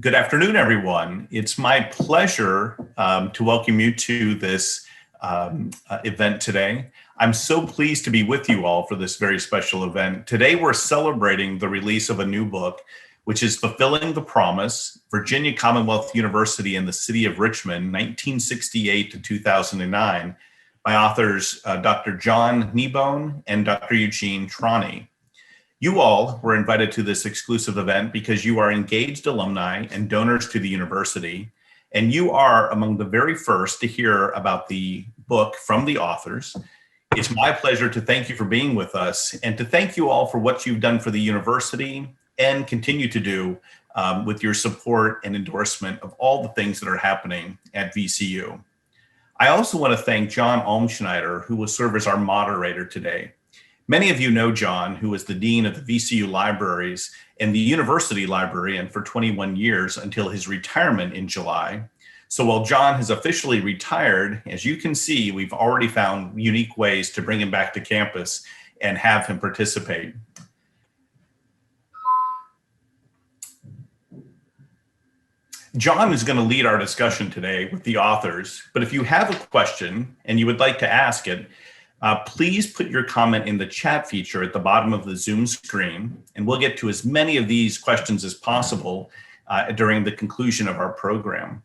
Good afternoon, everyone. It's my pleasure to welcome you to this event today. I'm so pleased to be with you all for this very special event. Today, we're celebrating the release of a new book, which is Fulfilling the Promise, Virginia Commonwealth University and the City of Richmond, 1968 to 2009, by authors Dr. John Kneebone and Dr. Eugene Trani. You all were invited to this exclusive event because you are engaged alumni and donors to the university, and you are among the very first to hear about the book from the authors. It's my pleasure to thank you for being with us and to thank you all for what you've done for the university and continue to do with your support and endorsement of all the things that are happening at VCU. I also want to thank John Ulmschneider, who will serve as our moderator today. Many of you know John, who was the Dean of the VCU Libraries and the University Librarian for 21 years until his retirement in July. So while John has officially retired, as you can see, we've already found unique ways to bring him back to campus and have him participate. John is going to lead our discussion today with the authors, but if you have a question and you would like to ask it, please put your comment in the chat feature at the bottom of the Zoom screen, and we'll get to as many of these questions as possible during the conclusion of our program.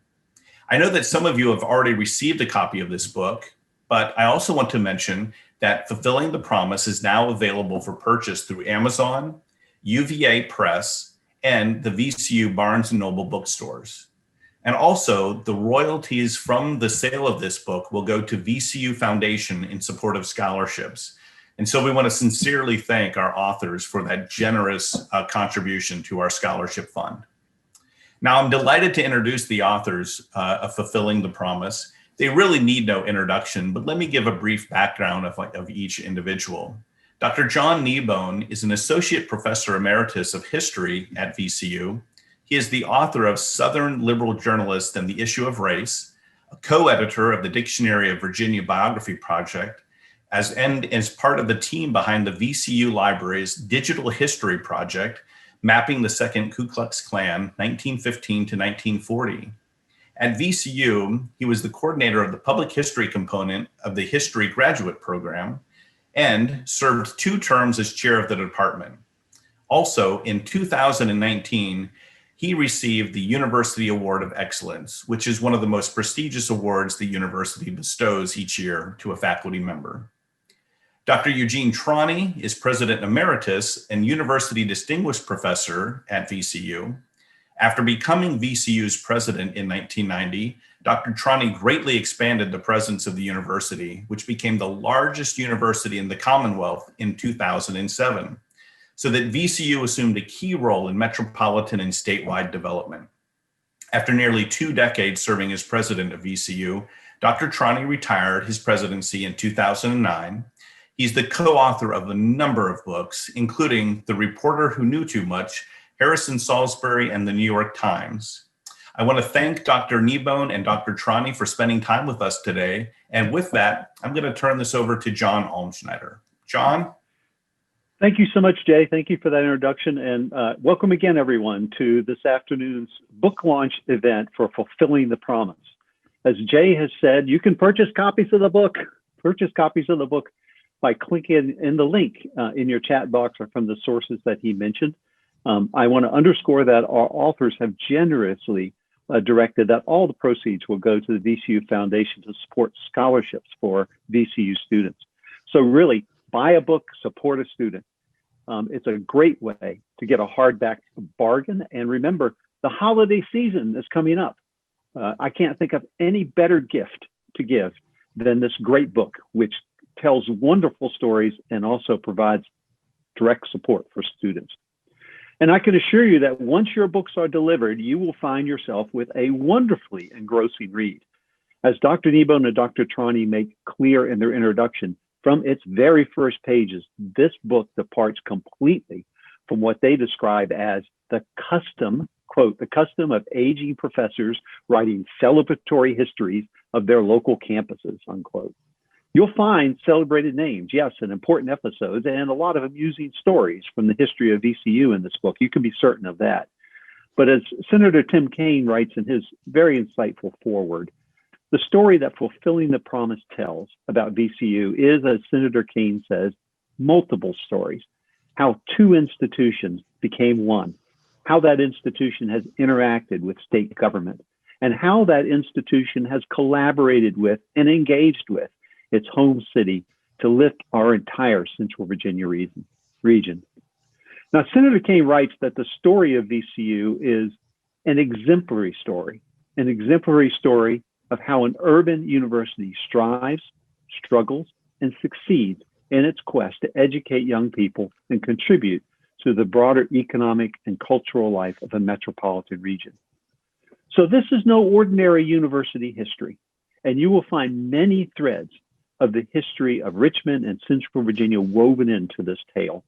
I know that some of you have already received a copy of this book, but I also want to mention that Fulfilling the Promise is now available for purchase through Amazon, UVA Press, and the VCU Barnes & Noble bookstores. And also, the royalties from the sale of this book will go to VCU Foundation in support of scholarships. And so we want to sincerely thank our authors for that generous contribution to our scholarship fund. Now, I'm delighted to introduce the authors of Fulfilling the Promise. They really need no introduction, but let me give a brief background of each individual. Dr. John Kneebone is an Associate Professor Emeritus of History at VCU. He is the author of Southern Liberal Journalist and the Issue of Race, a co-editor of the Dictionary of Virginia Biography Project, and as part of the team behind the VCU Library's Digital History Project, mapping the Second Ku Klux Klan, 1915 to 1940. At VCU, he was the coordinator of the public history component of the History Graduate Program and served 2 terms as chair of the department. Also, in 2019, he received the University Award of Excellence, which is one of the most prestigious awards the university bestows each year to a faculty member. Dr. Eugene Trani is President Emeritus and University Distinguished Professor at VCU. After becoming VCU's president in 1990, Dr. Trani greatly expanded the presence of the university, which became the largest university in the Commonwealth in 2007. So that VCU assumed a key role in metropolitan and statewide development. After nearly 2 decades serving as president of VCU, Dr. Trani retired his presidency in 2009. He's the co-author of a number of books, including The Reporter Who Knew Too Much, Harrison Salisbury, and the New York Times. I want to thank Dr. Kneebone and Dr. Trani for spending time with us today. And with that, I'm going to turn this over to John Ulmschneider. John? Thank you so much, Jay. Thank you for that introduction, and welcome again, everyone, to this afternoon's book launch event for Fulfilling the Promise. As Jay has said, you can purchase copies of the book. By clicking in the link in your chat box or from the sources that he mentioned. I want to underscore that our authors have generously directed that all the proceeds will go to the VCU Foundation to support scholarships for VCU students. So really, buy a book, support a student. It's a great way to get a hardback bargain. And remember, the holiday season is coming up. I can't think of any better gift to give than this great book, which tells wonderful stories and also provides direct support for students. And I can assure you that once your books are delivered, you will find yourself with a wonderfully engrossing read. As Dr. Kneebone and Dr. Trani make clear in their introduction, from its very first pages, this book departs completely from what they describe as the custom, quote, the custom of aging professors writing celebratory histories of their local campuses, unquote. You'll find celebrated names, yes, and important episodes, and a lot of amusing stories from the history of VCU in this book. You can be certain of that. But as Senator Tim Kaine writes in his very insightful foreword, the story that Fulfilling the Promise tells about VCU is, as Senator Kaine says, multiple stories. How two institutions became one, how that institution has interacted with state government, and how that institution has collaborated with and engaged with its home city to lift our entire Central Virginia region. Now, Senator Kaine writes that the story of VCU is an exemplary story of how an urban university strives, struggles, and succeeds in its quest to educate young people and contribute to the broader economic and cultural life of a metropolitan region. So this is no ordinary university history, and you will find many threads of the history of Richmond and Central Virginia woven into this tale.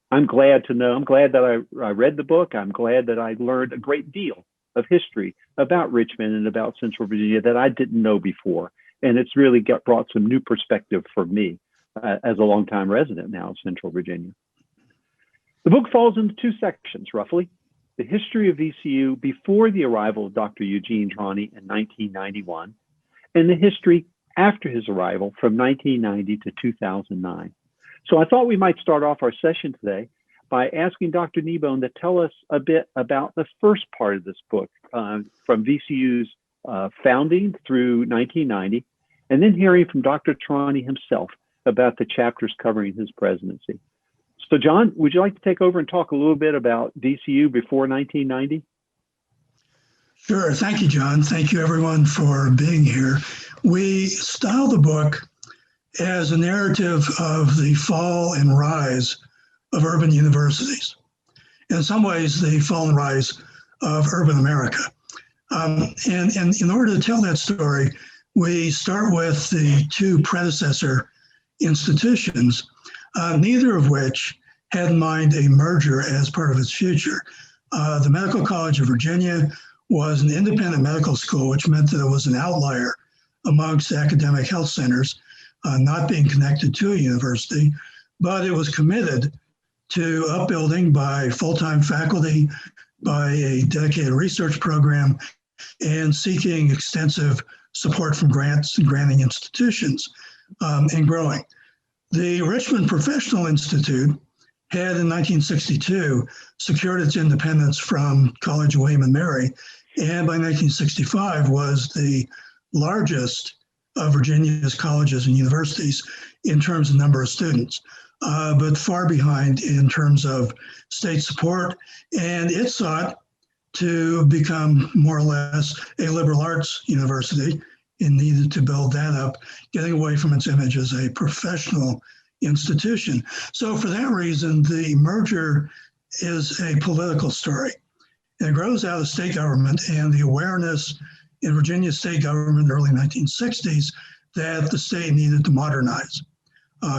I'm glad that I read the book. I'm glad that I learned a great deal of history about Richmond and about Central Virginia that I didn't know before. And it's really brought some new perspective for me as a longtime resident now of Central Virginia. The book falls into two sections, roughly. The history of VCU before the arrival of Dr. Eugene Trani in 1991, and the history after his arrival from 1990 to 2009. So I thought we might start off our session today by asking Dr. Kneebone to tell us a bit about the first part of this book, from VCU's founding through 1990, and then hearing from Dr. Trani himself about the chapters covering his presidency. So John, would you like to take over and talk a little bit about VCU before 1990? Sure. Thank you, John. Thank you, everyone, for being here. We style the book as a narrative of the fall and rise of urban universities. In some ways, the fall and rise of urban America. And in order to tell that story, we start with the two predecessor institutions, neither of which had in mind a merger as part of its future. The Medical College of Virginia was an independent medical school, which meant that it was an outlier amongst academic health centers, not being connected to a university, but it was committed to upbuilding by full-time faculty, by a dedicated research program, and seeking extensive support from grants and granting institutions, and growing. The Richmond Professional Institute had in 1962 secured its independence from College of William and Mary, and by 1965 was the largest of Virginia's colleges and universities in terms of number of students, but far behind in terms of state support. And it sought to become more or less a liberal arts university and needed to build that up, getting away from its image as a professional institution. So for that reason, the merger is a political story. It grows out of state government and the awareness in Virginia state government in the early 1960s that the state needed to modernize.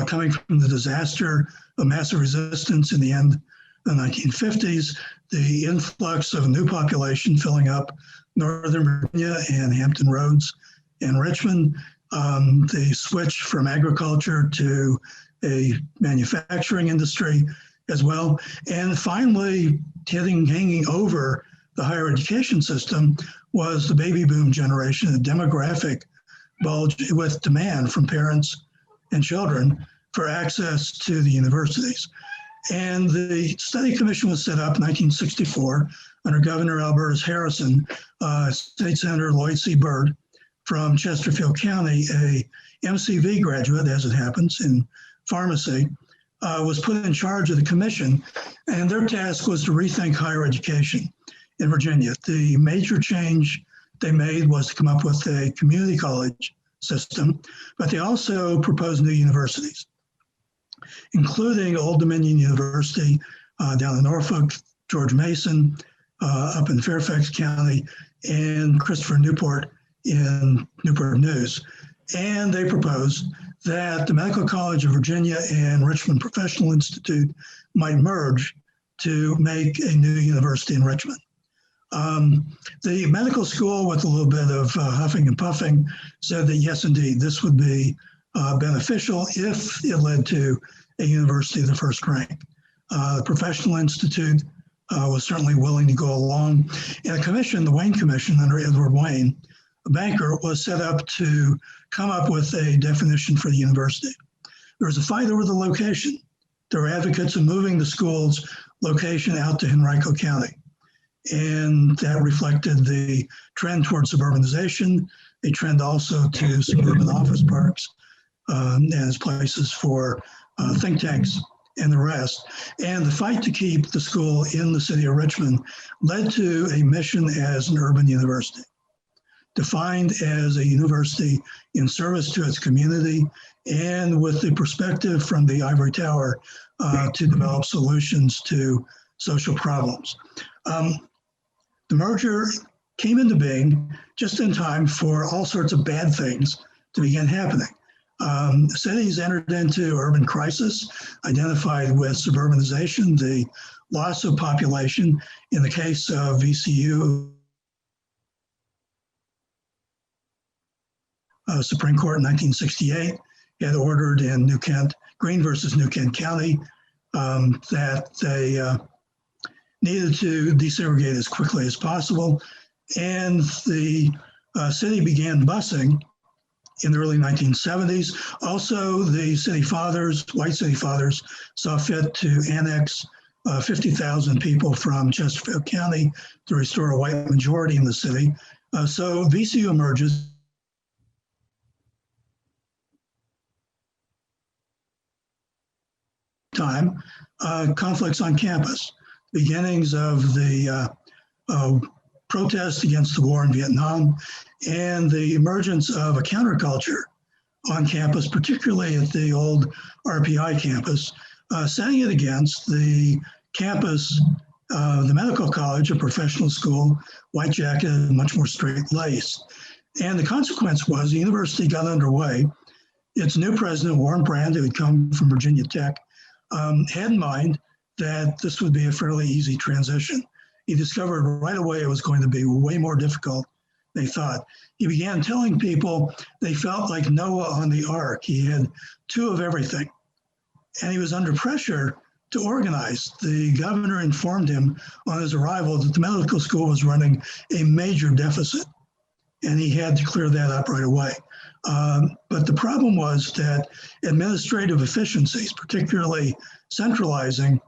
Coming from the disaster of massive resistance in the end of the 1950s, the influx of a new population filling up Northern Virginia and Hampton Roads and Richmond, the switch from agriculture to a manufacturing industry as well, and finally hanging over the higher education system was the baby boom generation, a demographic bulge with demand from parents and children for access to the universities. And the study commission was set up in 1964 under Governor Albertus Harrison. State Senator Lloyd C. Byrd from Chesterfield County, a MCV graduate, as it happens, in pharmacy, was put in charge of the commission, and their task was to rethink higher education in Virginia. The major change they made was to come up with a community college system, but they also proposed new universities, including Old Dominion University down in Norfolk, George Mason up in Fairfax County, and Christopher Newport in Newport News. And they proposed that the Medical College of Virginia and Richmond Professional Institute might merge to make a new university in Richmond. The medical school, with a little bit of huffing and puffing, said that yes, indeed, this would be beneficial if it led to a university of the first rank. The Professional Institute was certainly willing to go along. And a commission, the Wayne Commission under Edward Wayne, a banker, was set up to come up with a definition for the university. There was a fight over the location. There were advocates of moving the school's location out to Henrico County. And that reflected the trend towards suburbanization, a trend also to suburban office parks as places for think tanks and the rest. And the fight to keep the school in the city of Richmond led to a mission as an urban university, defined as a university in service to its community and with the perspective from the ivory tower to develop solutions to social problems. The merger came into being just in time for all sorts of bad things to begin happening. Cities entered into urban crisis, identified with suburbanization, the loss of population. In the case of VCU, Supreme Court in 1968 had ordered in New Kent, Green versus New Kent County, that they needed to desegregate as quickly as possible. And the city began busing in the early 1970s. Also, the city fathers, white city fathers, saw fit to annex 50,000 people from Chesterfield County to restore a white majority in the city. So VCU emerges time, conflicts on campus, beginnings of the protests against the war in Vietnam, and the emergence of a counterculture on campus, particularly at the old RPI campus, setting it against the campus, the medical college, a professional school, white jacket, much more straight lace. And the consequence was the university got underway. Its new president, Warren Brand, who had come from Virginia Tech, had in mind that this would be a fairly easy transition. He discovered right away it was going to be way more difficult than they thought. He began telling people they felt like Noah on the ark. He had two of everything. And he was under pressure to organize. The governor informed him on his arrival that the medical school was running a major deficit, and he had to clear that up right away. But the problem was that administrative efficiencies, particularly centralizing,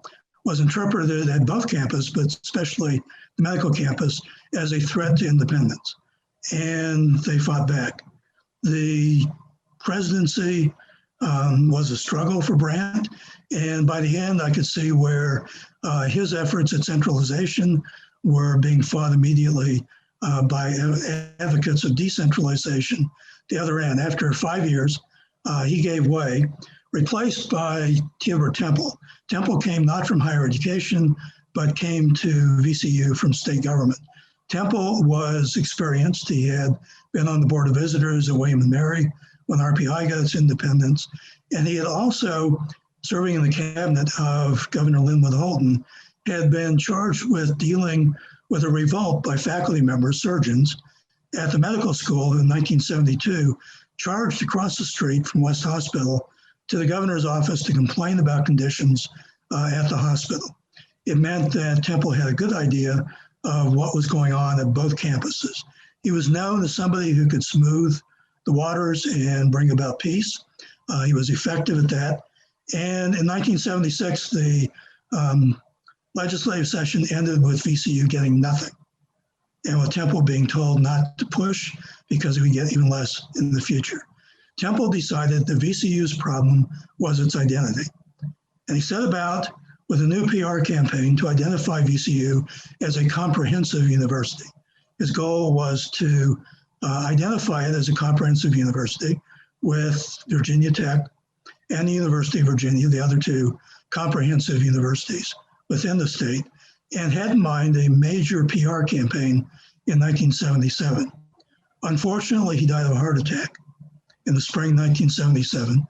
was interpreted at both campuses, but especially the medical campus, as a threat to independence. And they fought back. The presidency was a struggle for Brandt. And by the end, I could see where his efforts at centralization were being fought immediately by advocates of decentralization. The other end, after 5 years, he gave way, replaced by Theodore Temple. Temple came not from higher education, but came to VCU from state government. Temple was experienced. He had been on the Board of Visitors at William and Mary when RPI got its independence. And he had also, serving in the cabinet of Governor Linwood Holton, had been charged with dealing with a revolt by faculty members, surgeons, at the medical school in 1972, charged across the street from West Hospital to the governor's office to complain about conditions at the hospital. It meant that Temple had a good idea of what was going on at both campuses. He was known as somebody who could smooth the waters and bring about peace. He was effective at that. And in 1976, the legislative session ended with VCU getting nothing, and with Temple being told not to push because he would get even less in the future. Temple decided that VCU's problem was its identity. And he set about with a new PR campaign to identify VCU as a comprehensive university. His goal was to identify it as a comprehensive university with Virginia Tech and the University of Virginia, the other two comprehensive universities within the state, and had in mind a major PR campaign in 1977. Unfortunately, he died of a heart attack in the spring 1977,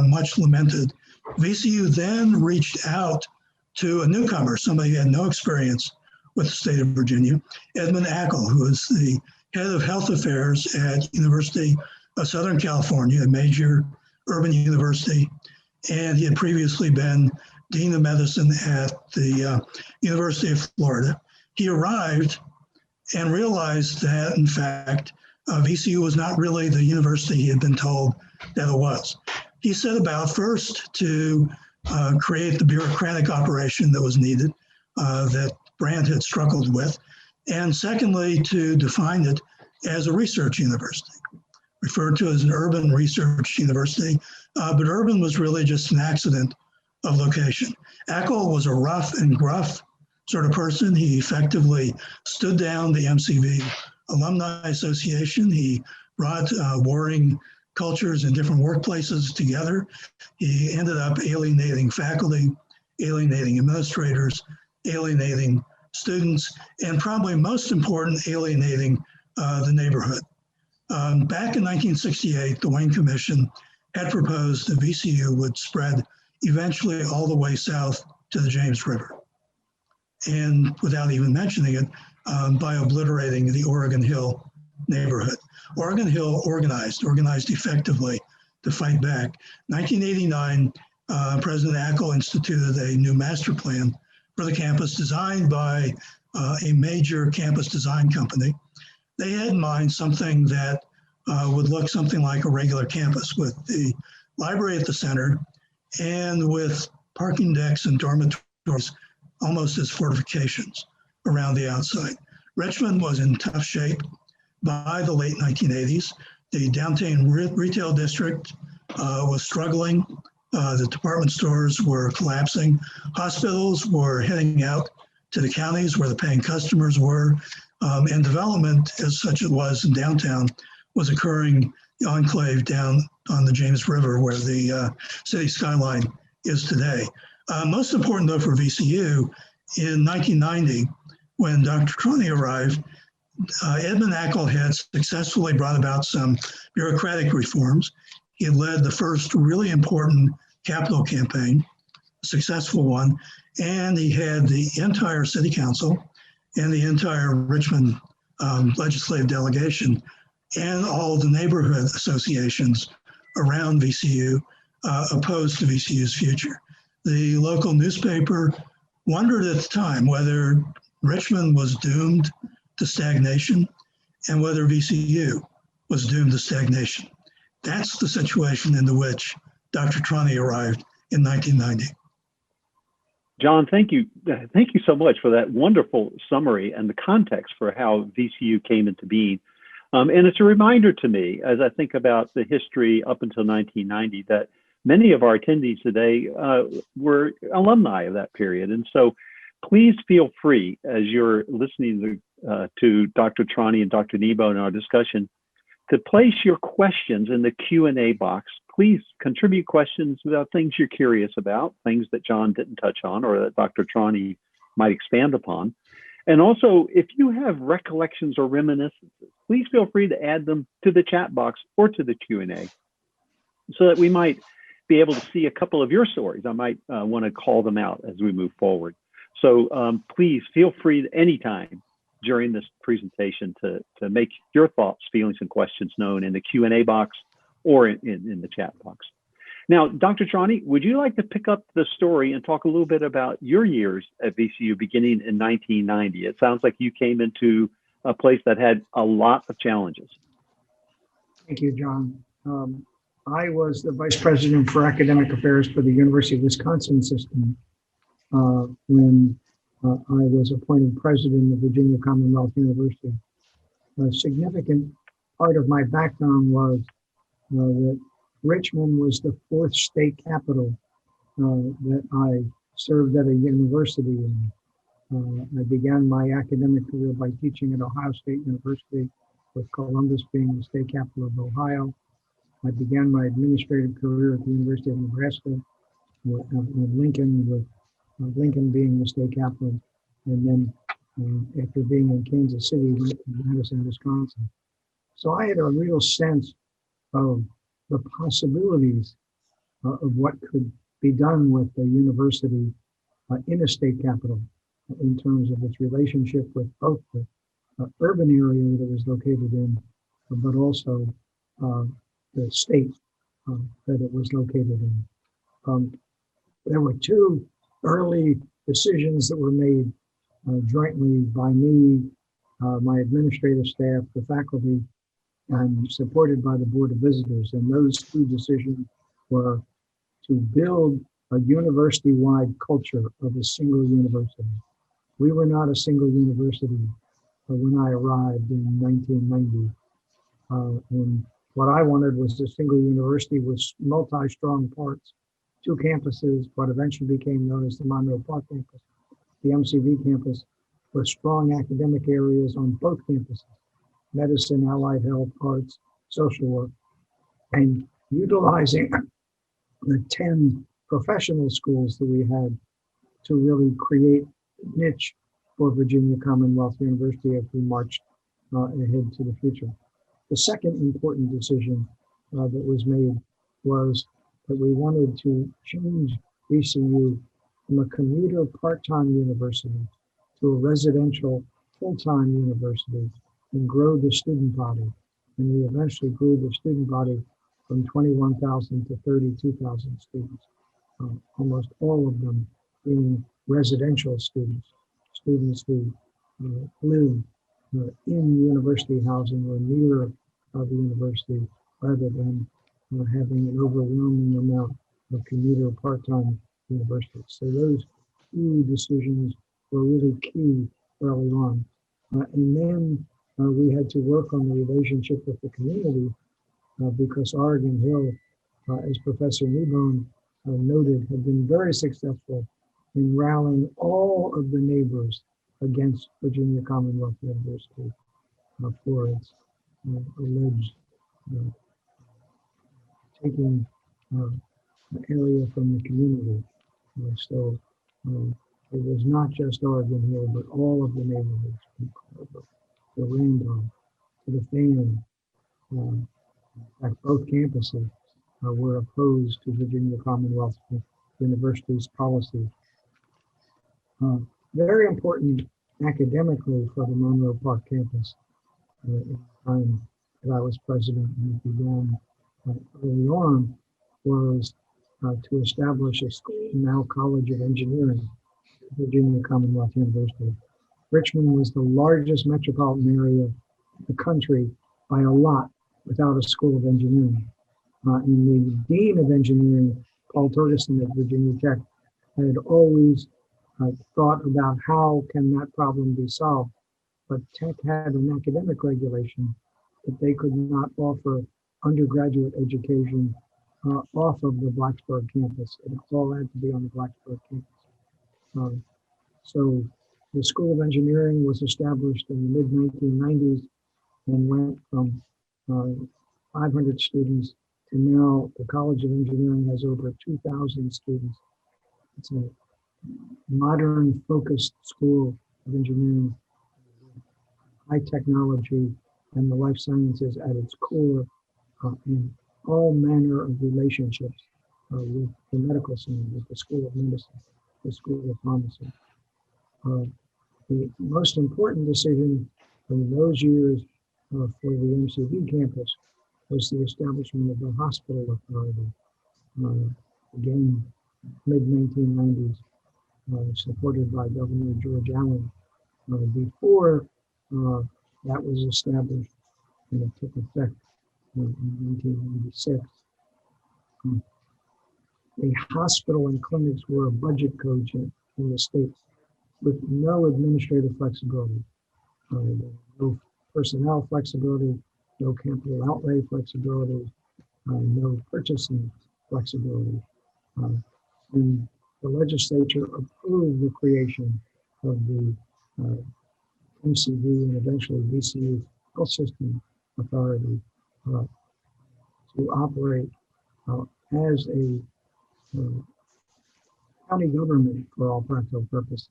much lamented. VCU then reached out to a newcomer, somebody who had no experience with the state of Virginia, Edmund Ackle, who was the head of health affairs at University of Southern California, a major urban university, and he had previously been Dean of Medicine at the University of Florida. He arrived and realized that, in fact, VCU was not really the university he had been told that it was. He set about first to create the bureaucratic operation that was needed, that Brandt had struggled with, and secondly, to define it as a research university, referred to as an urban research university, but urban was really just an accident of location. Ackle was a rough and gruff sort of person. He effectively stood down the MCV Alumni Association. He brought warring cultures in different workplaces together. He ended up alienating faculty, alienating administrators, alienating students, and probably most important, alienating the neighborhood. Back in 1968, the Wayne Commission had proposed that VCU would spread eventually all the way south to the James River. And without even mentioning it, by obliterating the Oregon Hill neighborhood. Oregon Hill organized effectively to fight back. 1989, President Ackle instituted a new master plan for the campus designed by a major campus design company. They had in mind something that would look something like a regular campus with the library at the center and with parking decks and dormitories almost as fortifications around the outside. Richmond was in tough shape by the late 1980s. The downtown retail district was struggling. The department stores were collapsing. Hospitals were heading out to the counties where the paying customers were. And development, as such it was in downtown, was occurring enclave down on the James River where the city skyline is today. Most important though for VCU, in 1990, when Dr. Trani arrived, Edmund Ackle had successfully brought about some bureaucratic reforms. He had led the first really important capital campaign, a successful one, and he had the entire city council and the entire Richmond legislative delegation and all the neighborhood associations around VCU opposed to VCU's future. The local newspaper wondered at the time whether Richmond was doomed to stagnation and whether VCU was doomed to stagnation. That's the situation into which Dr. Trani arrived in 1990. John, thank you. Thank you so much for that wonderful summary and the context for how VCU came into being. And it's a reminder to me, as I think about the history up until 1990, that many of our attendees today were alumni of that period. And so please feel free, as you're listening to Dr. Trani and Dr. Kneebone in our discussion, to place your questions in the Q&A box. Please contribute questions about things you're curious about, things that John didn't touch on or that Dr. Trani might expand upon. And also, if you have recollections or reminiscences, please feel free to add them to the chat box or to the Q&A so that we might be able to see a couple of your stories. I might want to call them out as we move forward. So please feel free anytime during this presentation to make your thoughts, feelings, and questions known in the Q&A box or in the chat box. Now, Dr. Trani, would you like to pick up the story and talk a little bit about your years at VCU beginning in 1990? It sounds like you came into a place that had a lot of challenges. Thank you, John. I was the Vice President for Academic Affairs for the University of Wisconsin system when I was appointed President of Virginia Commonwealth University. A significant part of my background was that Richmond was the fourth state capital that I served at a university in. I began my academic career by teaching at Ohio State University, with Columbus being the state capital of Ohio. I began my administrative career at the University of Nebraska, with Lincoln, with Lincoln being the state capital, and then after being in Kansas City, Madison, Wisconsin. So I had a real sense of the possibilities of what could be done with a university in a state capital in terms of its relationship with both the urban area that it was located in, but also the state that it was located in. There were two early decisions that were made jointly by me, my administrative staff, the faculty, and supported by the Board of Visitors. And those two decisions were to build a university-wide culture of a single university. We were not a single university when I arrived in 1990. And what I wanted was a single university with multi-strong parts, 2 campuses, what eventually became known as the Monroe Park campus, the MCV campus, with strong academic areas on both campuses, medicine, allied health, arts, social work, and utilizing the 10 professional schools that we had to really create a niche for Virginia Commonwealth University as we marched ahead to the future. The second important decision that was made was that we wanted to change VCU from a commuter part-time university to a residential full-time university and grow the student body. And we eventually grew the student body from 21,000 to 32,000 students, almost all of them being residential students, students who live in university housing or near the university rather than having an overwhelming amount of commuter part-time universities. So those two decisions were really key early on. And then we had to work on the relationship with the community because Oregon Hill, as Professor Kneebone noted, had been very successful in rallying all of the neighbors against Virginia Commonwealth University for its alleged taking the area from the community. So it was not just Oregon Hill, but all of the neighborhoods, the Randolph, to the Fan. At both campuses were opposed to Virginia Commonwealth University's policy. Very important academically for the Monroe Park campus. At the time that I was president and it began early on was to establish a school, now College of Engineering, at Virginia Commonwealth University. Richmond was the largest metropolitan area in the country by a lot without a school of engineering. And the Dean of Engineering, Paul Torgerson at Virginia Tech, had always thought about how can that problem be solved. But Tech had an academic regulation that they could not offer undergraduate education off of the Blacksburg campus. It all had to be on the Blacksburg campus. So the School of Engineering was established in the mid-1990s and went from 500 students to now the College of Engineering has over 2,000 students. It's a modern focused school of engineering, high technology and the life sciences at its core, in all manner of relationships with the medical center, with the School of Medicine, the School of Pharmacy. The most important decision in those years for the MCV campus was the establishment of the hospital authority. Again, mid-1990s, supported by Governor George Allen. Before that was established and it took effect in 1996, the hospital and clinics were a budget cogent in the state with no administrative flexibility, no personnel flexibility, no capital outlay flexibility, no purchasing flexibility. And the legislature approved the creation of the MCV and eventually VCU Health System Authority to operate as a county government for all practical purposes,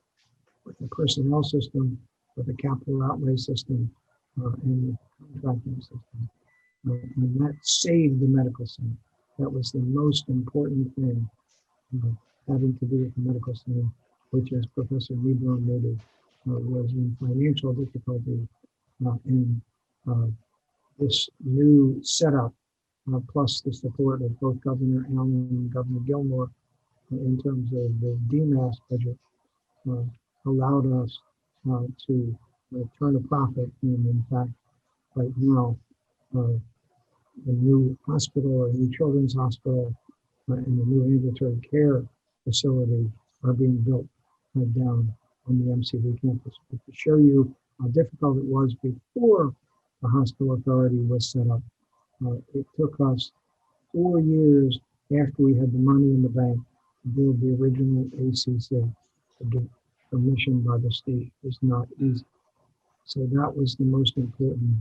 with the personnel system, with the capital outlay system, and the contracting system. And that saved the medical center. That was the most important thing having to do with the medical center, which, as Professor Kneebone noted, was in financial difficulty. And this new setup, plus the support of both Governor Allen and Governor Gilmore, in terms of the DMAS budget allowed us to turn a profit. And in fact, right now, a new hospital, a new children's hospital, and a new ambulatory care facility are being built down on the MCV campus. But to show you how difficult it was before the hospital authority was set up, it took us 4 years after we had the money in the bank to build the original ACC. To get permission by the state was not easy. So that was the most important,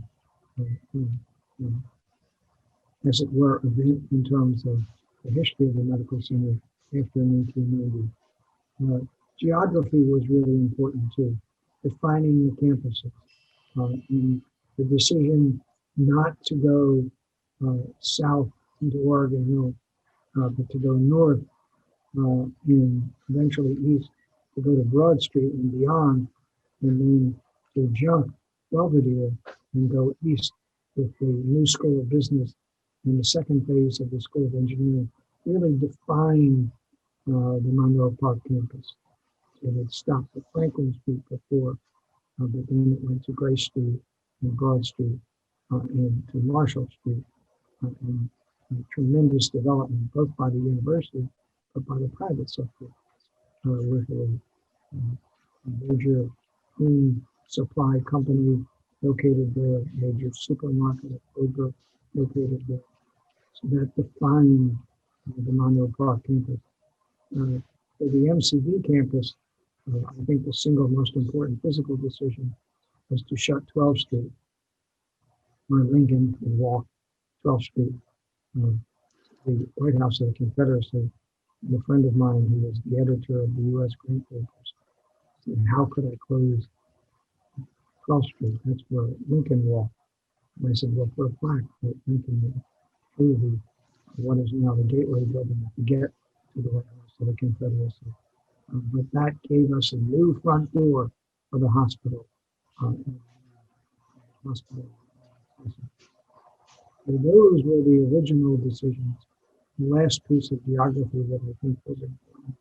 as it were, event in terms of the history of the medical center after 1990. Geography was really important too, defining the campuses. And the decision not to go south into Oregon Hill, but to go north and eventually east, to go to Broad Street and beyond, and then to jump Belvedere and go east with the new School of Business and the second phase of the School of Engineering, really defined the Monroe Park campus. So it stopped at Franklin Street before, but then it went to Grace Street and Broad Street and to Marshall Street. And tremendous development, both by the university, but by the private sector, with a major food supply company located there, major supermarket, Kroger located there. So that defined the Monroe Park campus. For the MCV campus, I think the single most important physical decision was to shut 12th Street, where Lincoln would walk 12th Street, the White House of the Confederacy. And a friend of mine who was the editor of the U.S. Grant Papers said, "How could I close 12th Street? That's where Lincoln walked." And I said, "Well, for a plaque that Lincoln walked through what is now the Gateway Building to get to the White House of the Confederacy." But that gave us a new front door for the hospital. Hospital. So those were the original decisions. The last piece of geography that I think was important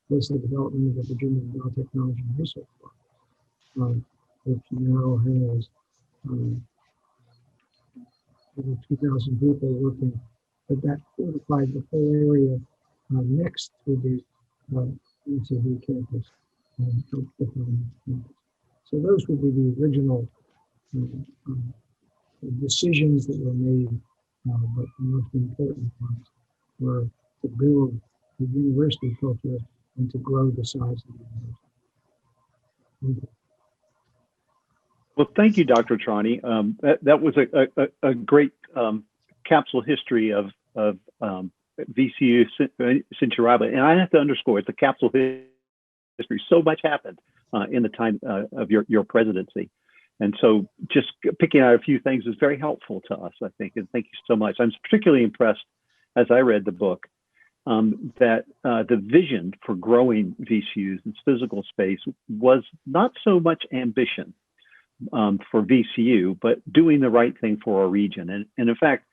was the development of the Virginia Biotechnology and Research Park, which now has over 2,000 people working. But that fortified the whole area next to the UCB campus and helped define the campus. So those would be the original decisions that were made, but the most important ones were to build the university culture and to grow the size of the university. Thank you. Well, thank you, Dr. Trani. That was a great capsule history of VCU since your arrival. And I have to underscore, it's a capsule history. So much happened in the time of your presidency. And so just picking out a few things is very helpful to us, I think. And thank you so much. I'm particularly impressed as I read the book that the vision for growing VCU's physical space was not so much ambition for VCU, but doing the right thing for our region. And in fact,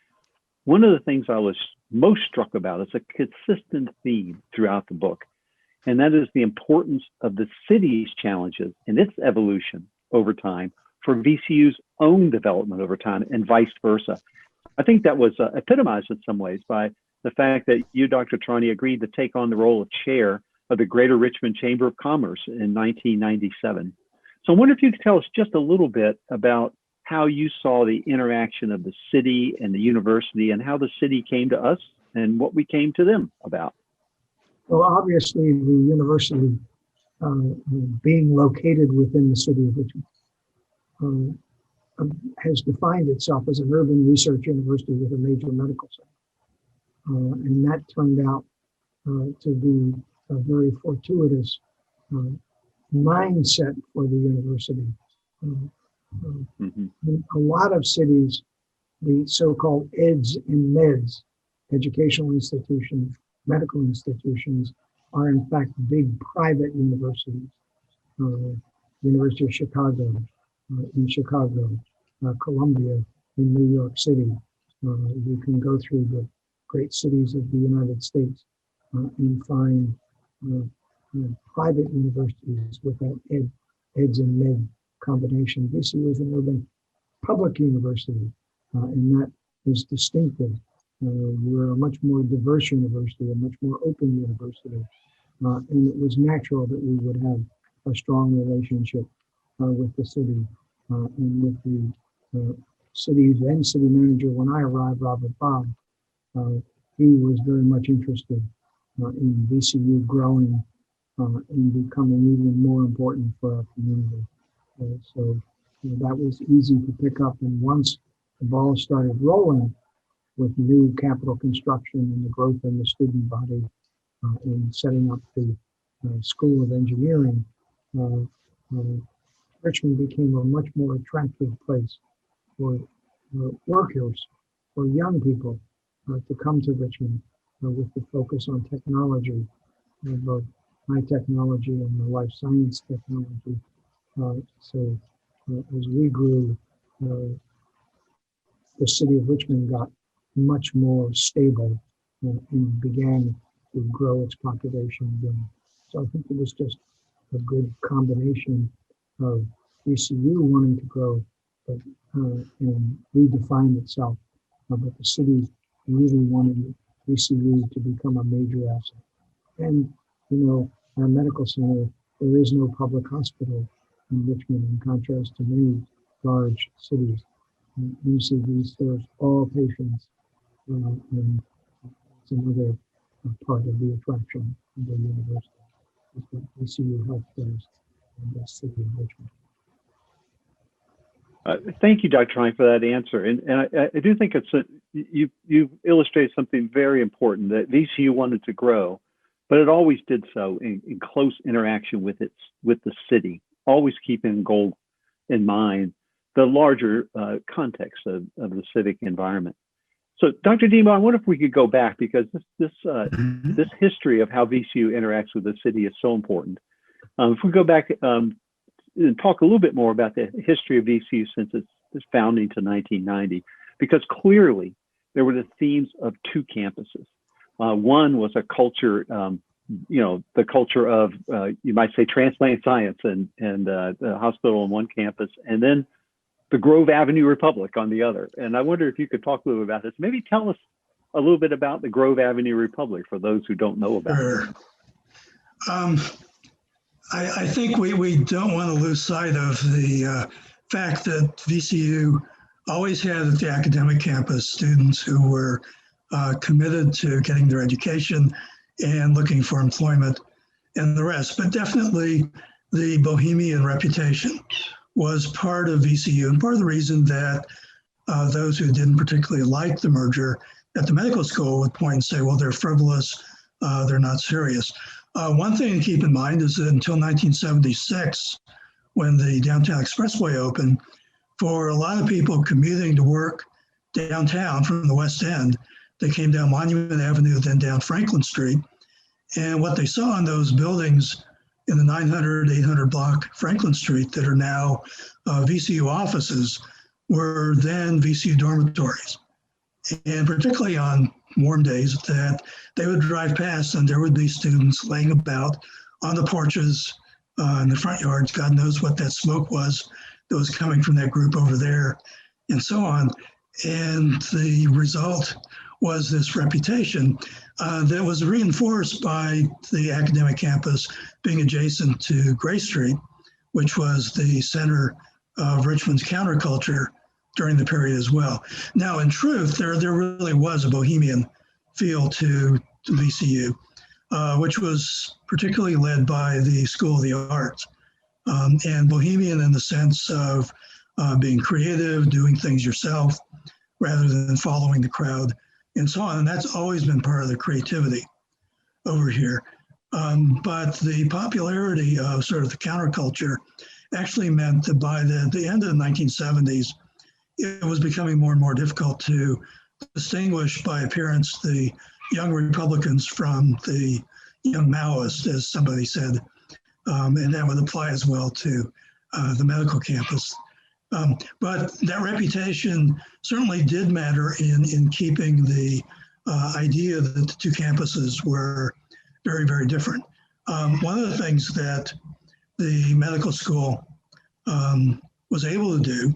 one of the things I was most struck about is a consistent theme throughout the book, and that is the importance of the city's challenges and its evolution over time for VCU's own development over time, and vice versa. I think that was epitomized in some ways by the fact that you, Dr. Trani, agreed to take on the role of chair of the Greater Richmond Chamber of Commerce in 1997. So I wonder if you could tell us just a little bit about how you saw the interaction of the city and the university, and how the city came to us and what we came to them about. Well, obviously, the university being located within the city of Richmond has defined itself as an urban research university with a major medical center. And that turned out to be a very fortuitous mindset for the university. In a lot of cities, the so-called EDS and MEDS, educational institutions, medical institutions, are in fact big private universities. University of Chicago in Chicago, Columbia in New York City. You can go through the great cities of the United States. and find private universities with that eds and med combination. VCU is an urban public university, and that is distinctive. We're a much more diverse university, a much more open university, and it was natural that we would have a strong relationship with the city and with the city manager when I arrived, Robert Bob. He was very much interested in VCU growing and becoming even more important for our community. So that was easy to pick up. And once the ball started rolling with new capital construction and the growth in the student body and setting up the School of Engineering, Richmond became a much more attractive place for workers, for young people to come to Richmond with the focus on technology, both high technology and the life science technology. So as we grew, the city of Richmond got much more stable and began to grow its population again. So I think it was just a good combination of VCU wanting to grow and redefine itself, but the city really wanted VCU to become a major asset. And, our medical center, there is no public hospital in Richmond in contrast to many large cities. UCB serves all patients, and it's another part of the attraction of the university. Is what VCU Health does in the city of Richmond. Thank you, Dr. Trani, for that answer. And I do think you've illustrated something very important, that VCU wanted to grow, but it always did so in close interaction with the city, always keeping goal in mind, the larger context of the civic environment. So, Dr. Kneebone, I wonder if we could go back, because this history of how VCU interacts with the city is so important. If we go back and talk a little bit more about the history of VCU since its founding to 1990, because clearly there were the themes of two campuses. One was a culture, the culture of, you might say, transplant science and the hospital on one campus, and then the Grove Avenue Republic on the other. And I wonder if you could talk a little bit about this. Maybe tell us a little bit about the Grove Avenue Republic for those who don't know about it. I think we don't want to lose sight of the fact that VCU always had at the academic campus students who were committed to getting their education and looking for employment and the rest. But definitely the bohemian reputation was part of VCU, and part of the reason that those who didn't particularly like the merger at the medical school would point and say, well, they're frivolous, they're not serious. One thing to keep in mind is that until 1976, when the Downtown Expressway opened, for a lot of people commuting to work downtown from the West End, they came down Monument Avenue, then down Franklin Street. And what they saw in those buildings in the 900, 800 block Franklin Street that are now VCU offices were then VCU dormitories. And particularly on warm days, that they would drive past and there would be students laying about on the porches, in the front yards. God knows what that smoke was that was coming from that group over there, and so on. And the result was this reputation that was reinforced by the academic campus being adjacent to Gray Street, which was the center of Richmond's counterculture during the period as well. Now, in truth, there really was a bohemian feel to VCU, which was particularly led by the School of the Arts, and bohemian in the sense of being creative, doing things yourself, rather than following the crowd, and so on. And that's always been part of the creativity over here. But the popularity of sort of the counterculture actually meant that by the end of the 1970s, it was becoming more and more difficult to distinguish by appearance the young Republicans from the young Maoists, as somebody said, and that would apply as well to the medical campus. But that reputation certainly did matter in keeping the idea that the two campuses were very, very different. One of the things that the medical school was able to do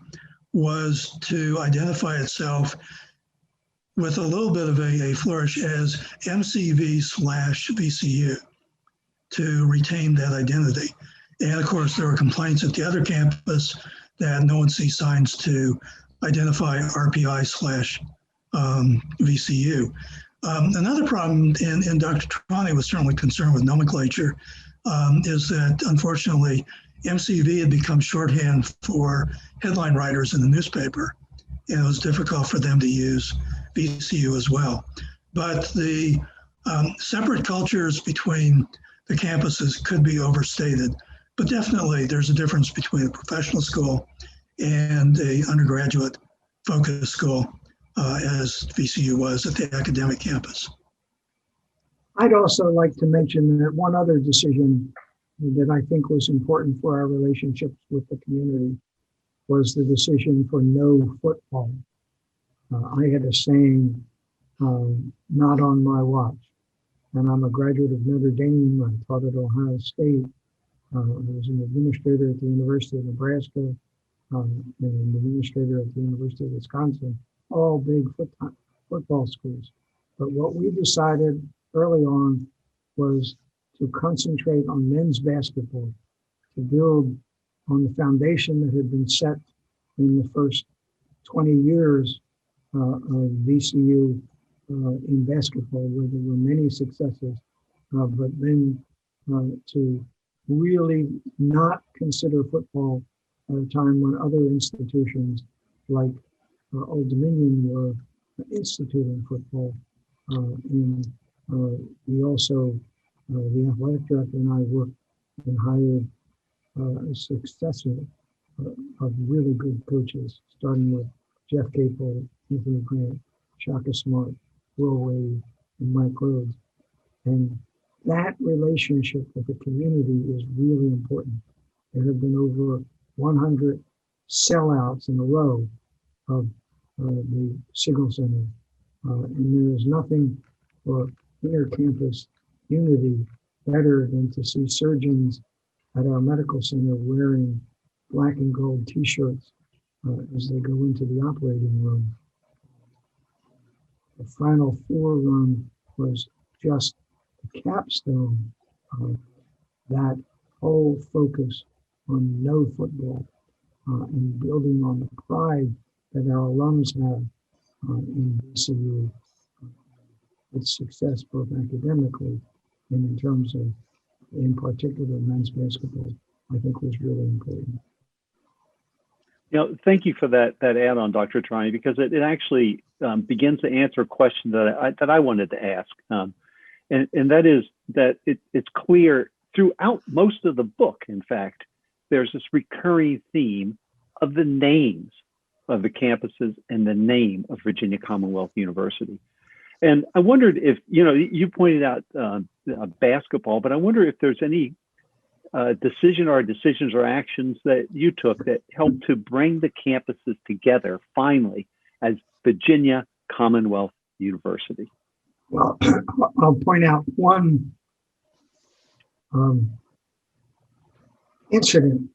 was to identify itself with a little bit of a flourish as MCV/VCU to retain that identity. And of course, there were complaints at the other campus that no one sees signs to identify RPI/VCU. Another problem, and Dr. Trani was certainly concerned with nomenclature, is that unfortunately MCV had become shorthand for headline writers in the newspaper, and it was difficult for them to use VCU as well. But the separate cultures between the campuses could be overstated, but definitely there's a difference between a professional school and a undergraduate focused school, as VCU was at the academic campus. I'd also like to mention that one other decision that I think was important for our relationships with the community was the decision for no football. I had a saying, not on my watch. And I'm a graduate of Notre Dame. I taught at Ohio State. I was an administrator at the University of Nebraska, and an administrator at the University of Wisconsin, all big football schools. But what we decided early on was to concentrate on men's basketball, to build on the foundation that had been set in the first 20 years of VCU in basketball, where there were many successes, but then to really not consider football at a time when other institutions like Old Dominion were instituting football. And we also, the athletic director and I worked and hired a successor of really good coaches, starting with Jeff Capel, Anthony Grant, Shaka Smart, Will Wade, and Mike Rhodes. And that relationship with the community is really important. There have been over 100 sellouts in a row of the Siegel Center. And there is nothing for inter-campus unity better than to see surgeons at our medical center wearing black and gold t-shirts as they go into the operating room. The Final Four run was just the capstone of that whole focus on no football and building on the pride that our alums have in VCU. Its success both academically and in terms of, in particular, men's basketball, I think was really important. You know, thank you for that add-on, Dr. Trani, because it actually begins to answer a question that I wanted to ask, and that is that it's clear throughout most of the book. In fact, there's this recurring theme of the names of the campuses and the name of Virginia Commonwealth University. And I wondered if, you know, you pointed out basketball, but I wonder if there's any decisions or actions that you took that helped to bring the campuses together finally as Virginia Commonwealth University. Well, I'll point out one incident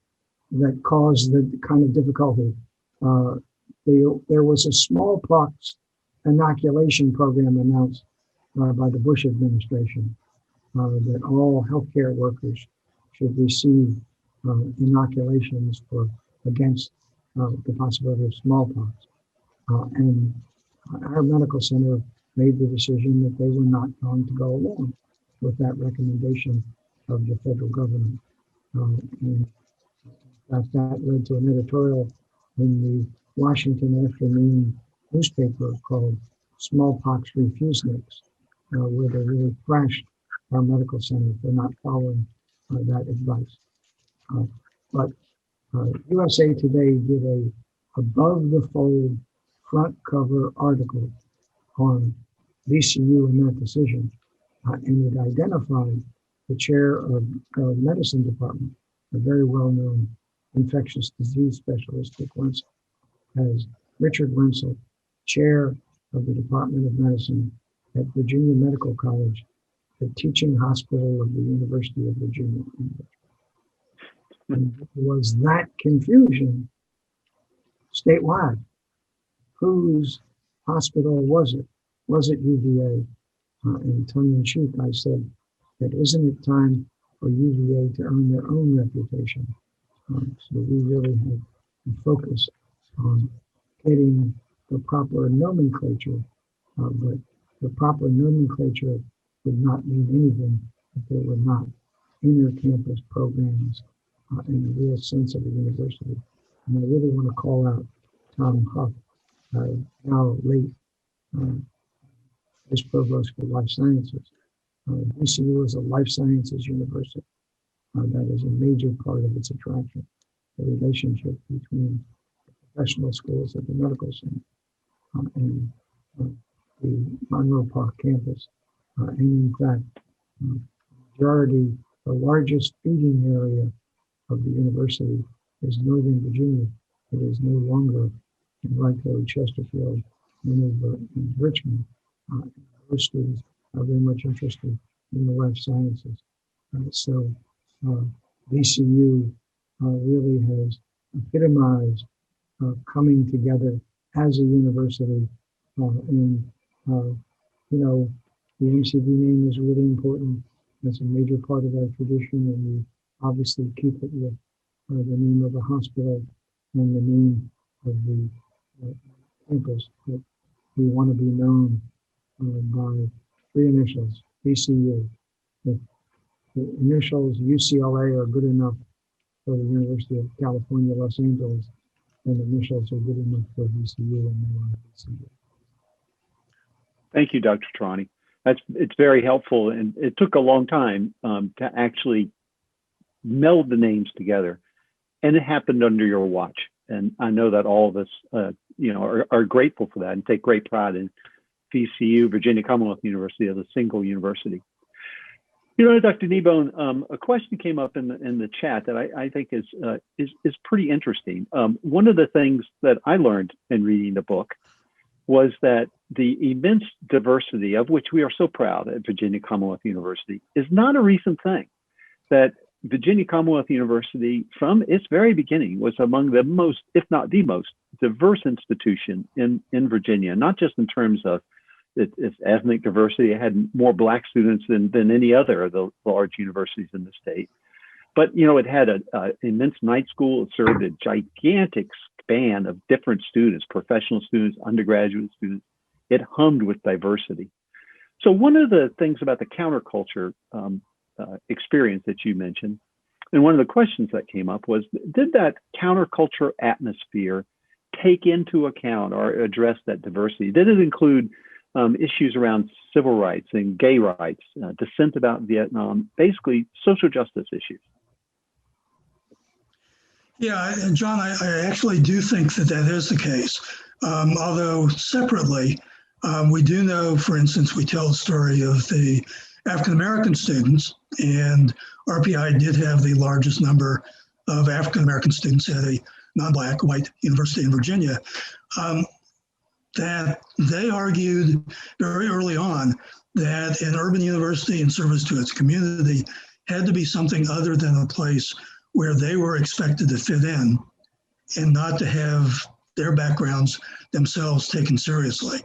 that caused the kind of difficulty. There was a smallpox inoculation program announced by the Bush administration that all healthcare workers should receive inoculations against the possibility of smallpox. And our medical center made the decision that they were not going to go along with that recommendation of the federal government. And that led to an editorial in the Washington Afternoon newspaper called Smallpox Refuseniks, where they really thrashed our medical center for not following that advice. But USA Today did a above the fold front cover article on VCU and that decision, and it identified the chair of the medicine department, a very well-known infectious disease specialist at Wenzel, as Richard Wenzel, chair of the Department of Medicine, at Virginia Medical College, the teaching hospital of the University of Virginia. And it was that confusion statewide. Whose hospital was it? Was it UVA? And tongue in cheek, I said, that isn't it time for UVA to earn their own reputation? So we really had to focus on getting the proper nomenclature, but the proper nomenclature would not mean anything if there were not inter-campus programs in a real sense of a university. And I really want to call out Tom Huff, now late Vice Provost for Life Sciences. VCU is a life sciences university. That is a major part of its attraction, the relationship between the professional schools at the medical center and the Monroe Park campus. And in fact, the largest feeding area of the university is Northern Virginia. It is no longer in Rico, Chesterfield, Hanover, and Richmond. Those students are very much interested in the life sciences. So VCU really has epitomized coming together as a university. And, the MCV name is really important. That's a major part of our tradition, and we obviously keep it with the name of the hospital and the name of the campus. But we want to be known by three initials, VCU. If the initials UCLA are good enough for the University of California, Los Angeles, then the initials are good enough for VCU, and they are VCU. Thank you, Dr. Trani. It's very helpful, and it took a long time to actually meld the names together, and it happened under your watch. And I know that all of us, are grateful for that and take great pride in VCU, Virginia Commonwealth University, as a single university. Dr. Kneebone, a question came up in the chat that I think is pretty interesting. One of the things that I learned in reading the book was that the immense diversity of which we are so proud at Virginia Commonwealth University is not a recent thing. That Virginia Commonwealth University, from its very beginning, was among the most, if not the most, diverse institution in Virginia, not just in terms of its ethnic diversity. It had more Black students than any other of the large universities in the state. But, it had an immense night school. It served a gigantic span of different students, professional students, undergraduate students. It hummed with diversity. So one of the things about the counterculture experience that you mentioned, and one of the questions that came up was, did that counterculture atmosphere take into account or address that diversity? Did it include issues around civil rights and gay rights, dissent about Vietnam, basically social justice issues? Yeah, and John, I actually do think that is the case. Although separately, we do know, for instance, we tell the story of the African-American students, and RPI did have the largest number of African-American students at a non-Black white university in Virginia, that they argued very early on that an urban university in service to its community had to be something other than a place where they were expected to fit in and not to have their backgrounds themselves taken seriously.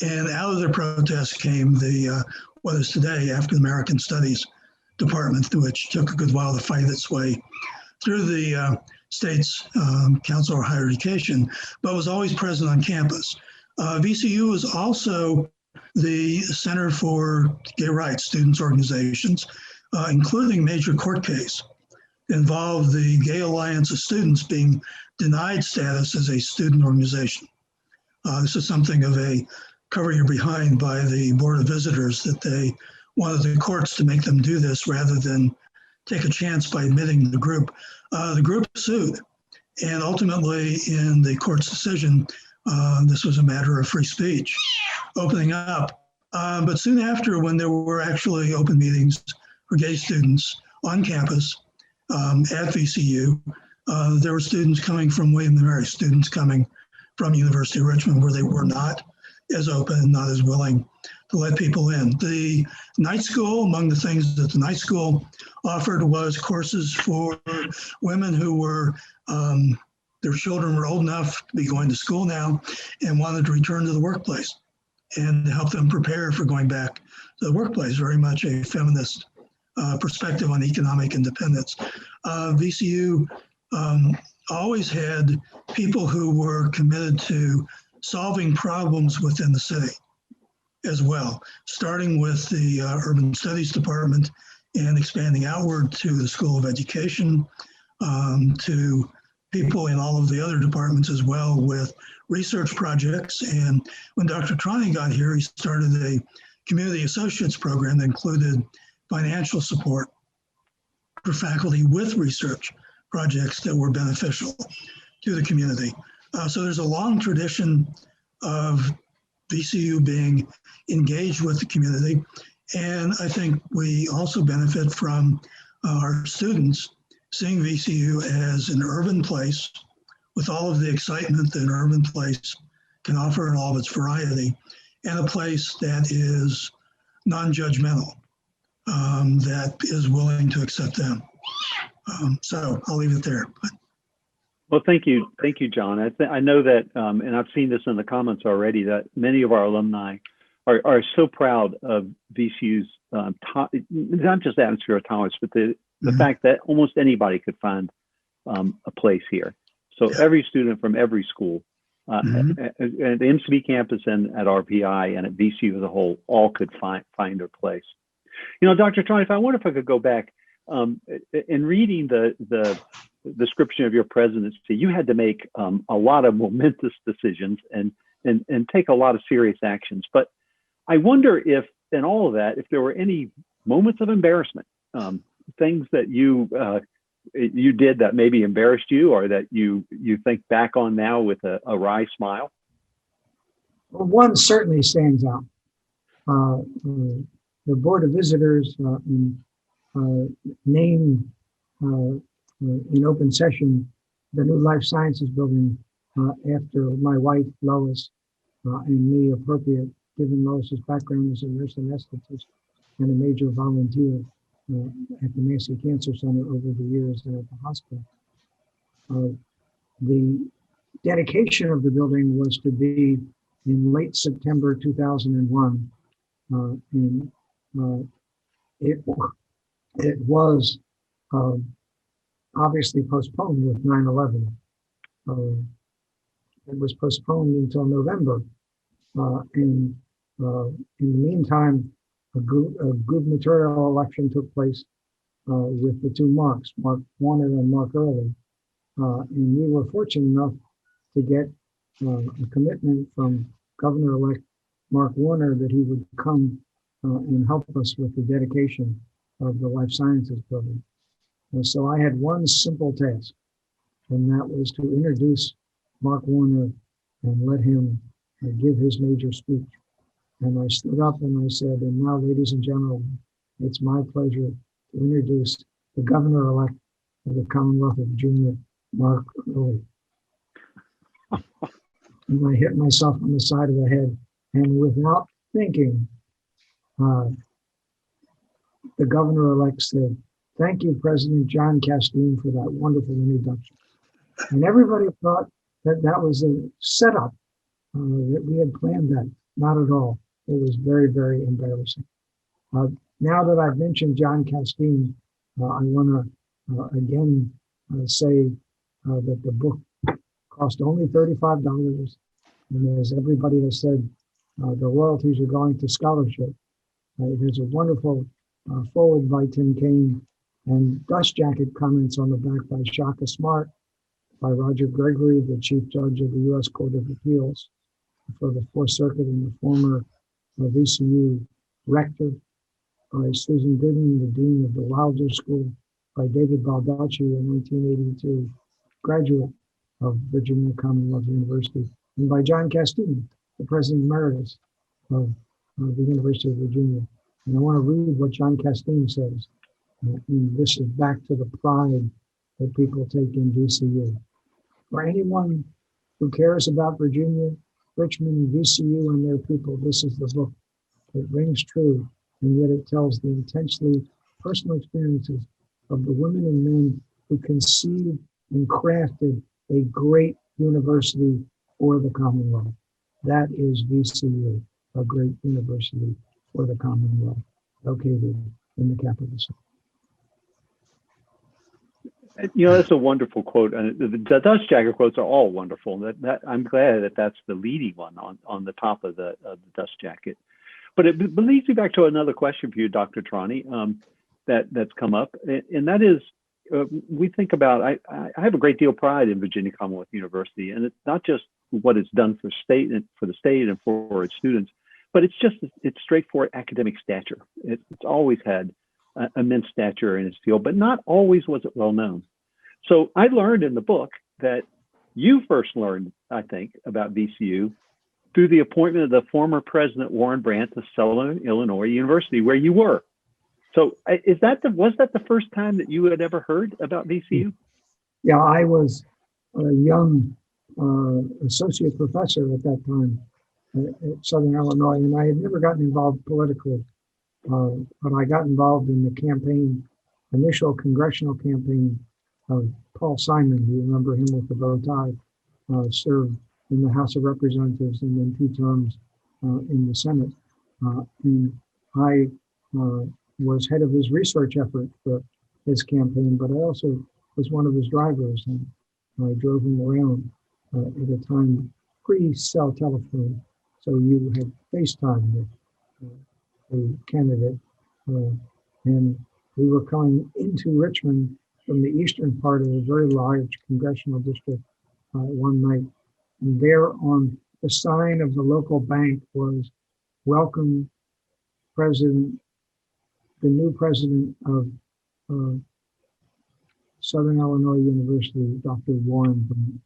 And out of their protest came the, what is today, African American Studies Department, which took a good while to fight its way through the state's Council of Higher Education, but was always present on campus. VCU was also the Center for Gay Rights students organizations, including a major court case involved the Gay Alliance of Students being denied status as a student organization. This is something of a cover your behind by the Board of Visitors, that they wanted the courts to make them do this rather than take a chance by admitting the group. The group sued, and ultimately in the court's decision, this was a matter of free speech opening up. But soon after, when there were actually open meetings for gay students on campus at VCU, there were students coming from William & Mary, students coming from University of Richmond where they were not. as open and not as willing to let people in. The night school, among the things that the night school offered was courses for women who were, their children were old enough to be going to school now and wanted to return to the workplace, and help them prepare for going back to the workplace. Very much a feminist perspective on economic independence. VCU always had people who were committed to solving problems within the city as well, starting with the Urban Studies Department and expanding outward to the School of Education, to people in all of the other departments as well with research projects. And when Dr. Trani got here, he started a community associates program that included financial support for faculty with research projects that were beneficial to the community. So there's a long tradition of VCU being engaged with the community. And I think we also benefit from our students seeing VCU as an urban place with all of the excitement that an urban place can offer in all of its variety, and a place that is non-judgmental, that is willing to accept them. So I'll leave it there. Well, thank you, John. I know that, and I've seen this in the comments already, that many of our alumni are so proud of VCU's not just atmosphere of tolerance, but the fact that almost anybody could find a place here. So every student from every school, at the MCB campus and at RPI and at VCU as a whole, all could find their place. You know, Dr. Trani, I wonder if I could go back in reading the description of your presidency. You had to make a lot of momentous decisions and take a lot of serious actions. But I wonder if, in all of that, if there were any moments of embarrassment, things that you did that maybe embarrassed you, or that you think back on now with a wry smile. Well, one certainly stands out. The Board of Visitors named in open session the new Life Sciences building after my wife Lois and me, appropriate given Lois's background as a nurse anesthetist and a major volunteer at the Massey Cancer Center over the years and at the hospital. The dedication of the building was to be in late September 2001, and it was obviously postponed with 9/11. It was postponed until November, and in the meantime, a gubernatorial election took place with the two Marks, Mark Warner and Mark Early, and we were fortunate enough to get a commitment from Governor-elect Mark Warner that he would come and help us with the dedication of the Life Sciences building. And so I had one simple task, and that was to introduce Mark Warner and let him give his major speech. And I stood up and I said, and now, ladies and gentlemen, it's my pleasure to introduce the Governor-elect of the Commonwealth of Virginia, Mark Early. And I hit myself on the side of the head, and without thinking, the Governor-elect said, "Thank you, President John Castine, for that wonderful introduction." And everybody thought that that was a setup, that we had planned that. Not at all. It was very, very embarrassing. Now that I've mentioned John Castine, I want to again say that the book cost only $35. And as everybody has said, the royalties are going to scholarship. There's a wonderful forward by Tim Kaine and dust jacket comments on the back by Shaka Smart, by Roger Gregory, the Chief Judge of the U.S. Court of Appeals for the Fourth Circuit and the former VCU rector, by Susan Gooden, the Dean of the Wilder School, by David Baldacci, a 1982 graduate of Virginia Commonwealth University, and by John Castine, the President Emeritus of the University of Virginia. And I want to read what John Castine says. And this is back to the pride that people take in VCU. For anyone who cares about Virginia, Richmond, VCU, and their people. This is the book. It rings true, and yet it tells the intensely personal experiences of the women and men who conceived and crafted a great university for the Commonwealth. That is VCU, a great university for the Commonwealth, located in the capital city. You know, that's a wonderful quote. And the dust jacket quotes are all wonderful. That I'm glad that that's the leading one on the top of the dust jacket. But it leads me back to another question for you, Dr. Trani, that's come up, and that is, we think about. I have a great deal of pride in Virginia Commonwealth University, and it's not just what it's done for the state and for its students, but it's straightforward academic stature. It's always had immense stature in its field, but not always was it well known. So I learned in the book that you first learned, I think, about VCU through the appointment of the former President Warren Brandt to Southern Illinois University, where you were. So was that the first time that you had ever heard about VCU? Yeah, I was a young associate professor at that time at Southern Illinois, and I had never gotten involved politically, but I got involved in the initial congressional campaign of Paul Simon. You remember him with the bow tie, served in the House of Representatives and then 2 terms in the Senate. And I was head of his research effort for his campaign, but I also was one of his drivers, and I drove him around at a time pre-cell telephone. So you had FaceTime with the candidate, and we were coming into Richmond from the eastern part of a very large congressional district one night. And there on the sign of the local bank was, "Welcome, President, the new president of Southern Illinois University, Dr. Warren Brandt."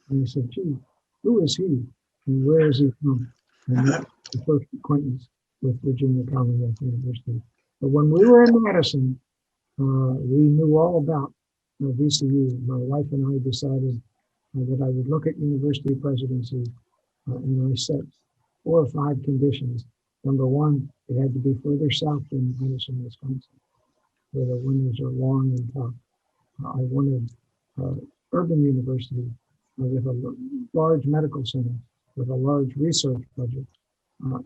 And I said, "Gee, who is he? And where is he from?" And that was the first acquaintance with Virginia Commonwealth University. But when we were in Madison, we knew all about VCU. My wife and I decided that I would look at university presidency, and I set 4 or 5 conditions. Number 1, it had to be further south than Madison, Wisconsin, where the winters are long and tough. I wanted urban university with a large medical center, with a large research budget,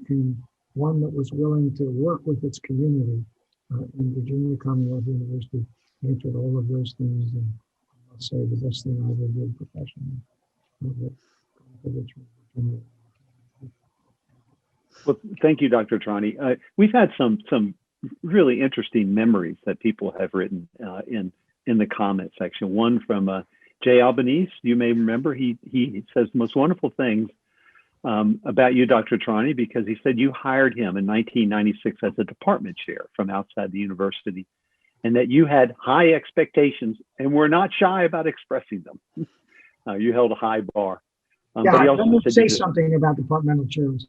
and one that was willing to work with its community. And Virginia Commonwealth University answered all of those things, and I'll say the best thing I ever did professionally was going to Richmond, Virginia. Well, thank you, Dr. Trani. We've had some really interesting memories that people have written in the comment section. One from Jay Albanese. You may remember he says the most wonderful things about you, Dr. Trani, because he said you hired him in 1996 as a department chair from outside the university, and that you had high expectations and were not shy about expressing them. You held a high bar. But he also said to say something about departmental chairs.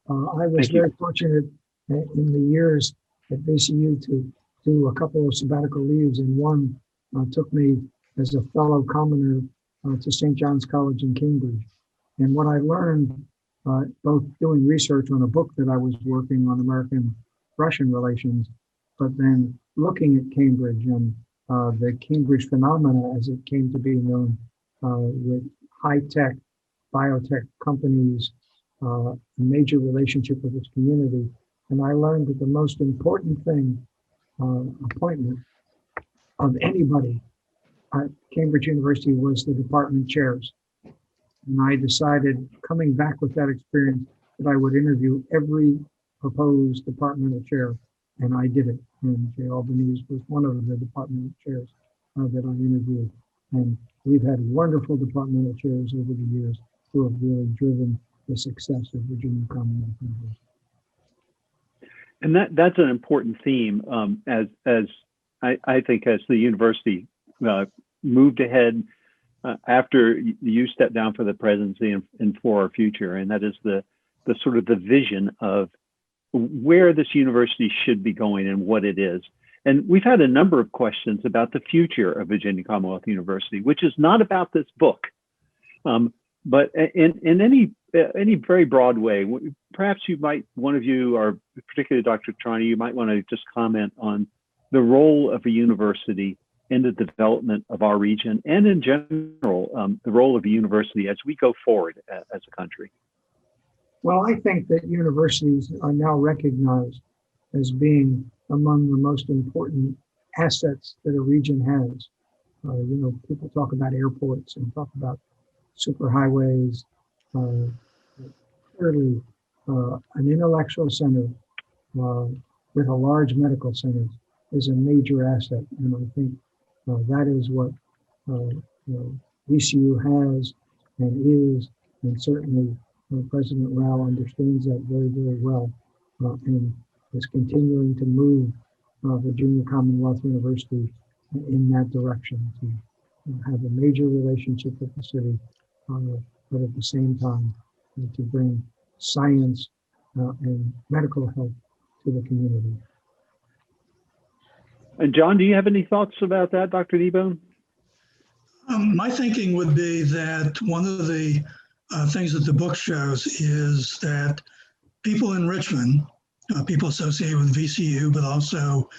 I was very fortunate in the years at VCU to do a couple of sabbatical leaves, and one took me as a fellow commoner to St. John's College in Cambridge. And what I learned, both doing research on a book that I was working on, American-Russian relations, but then looking at Cambridge and the Cambridge phenomena as it came to be known, with high-tech, biotech companies, a major relationship with its community. And I learned that the most important thing, appointment of anybody at Cambridge University, was the department chairs. And I decided, coming back with that experience, that I would interview every proposed departmental chair, and I did it. And Jay Albanese was one of the departmental chairs that I interviewed. And we've had wonderful departmental chairs over the years who have really driven the success of Virginia Commonwealth University. And that's an important theme, as I think, as the university moved ahead after you stepped down for the presidency and for our future, and that is the sort of the vision of where this university should be going and what it is. And we've had a number of questions about the future of Virginia Commonwealth University, which is not about this book. But in any any very broad way, perhaps you might, one of you, or particularly Dr. Trani, you might want to just comment on the role of a university in the development of our region and in general, the role of a university as we go forward as a country. Well, I think that universities are now recognized as being among the most important assets that a region has. People talk about airports and talk about superhighways. Clearly, an intellectual center with a large medical center is a major asset, and I think that is what VCU has and is, and certainly President Rao understands that very, very well, and is continuing to move Virginia Commonwealth University in that direction to have a major relationship with the city, but at the same time to bring science and medical health to the community. And John, do you have any thoughts about that, Dr. Kneebone? My thinking would be that one of the things that the book shows is that people in Richmond, people associated with VCU, but also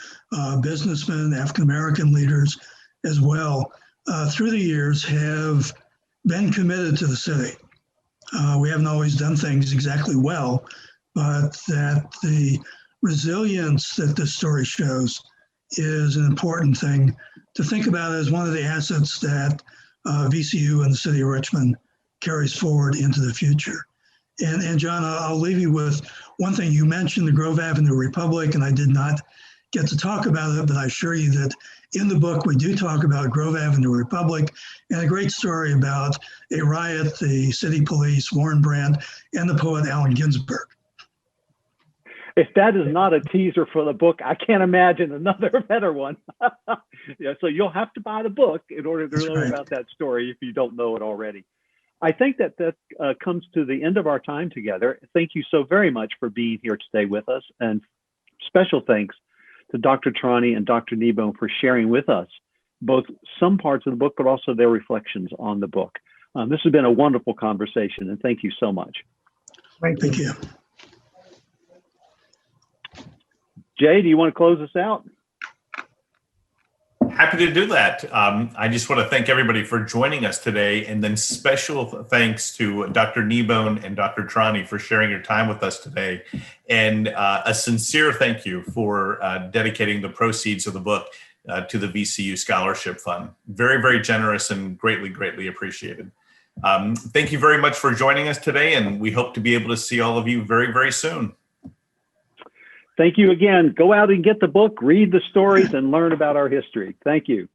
businessmen, African-American leaders as well, through the years have been committed to the city. We haven't always done things exactly well, but that the resilience that this story shows is an important thing to think about as one of the assets that VCU and the City of Richmond carries forward into the future. And John, I'll leave you with one thing. You mentioned the Grove Avenue Republic, and I did not get to talk about it, but I assure you that in the book, we do talk about Grove Avenue Republic and a great story about a riot, the city police, Warren Brand, and the poet Allen Ginsberg. If that is not a teaser for the book, I can't imagine another better one. Yeah, so you'll have to buy the book in order to learn about that story if you don't know it already. I think that comes to the end of our time together. Thank you so very much for being here today with us. And special thanks to Dr. Trani and Dr. Kneebone for sharing with us both some parts of the book, but also their reflections on the book. This has been a wonderful conversation, and thank you so much. Thank you. Jay, do you want to close us out? Happy to do that. I just want to thank everybody for joining us today, and then special thanks to Dr. Kneebone and Dr. Trani for sharing your time with us today, and a sincere thank you for dedicating the proceeds of the book to the VCU Scholarship Fund. Very, very generous and greatly, greatly appreciated. Thank you very much for joining us today, and we hope to be able to see all of you very, very soon. Thank you again. Go out and get the book, read the stories, and learn about our history. Thank you.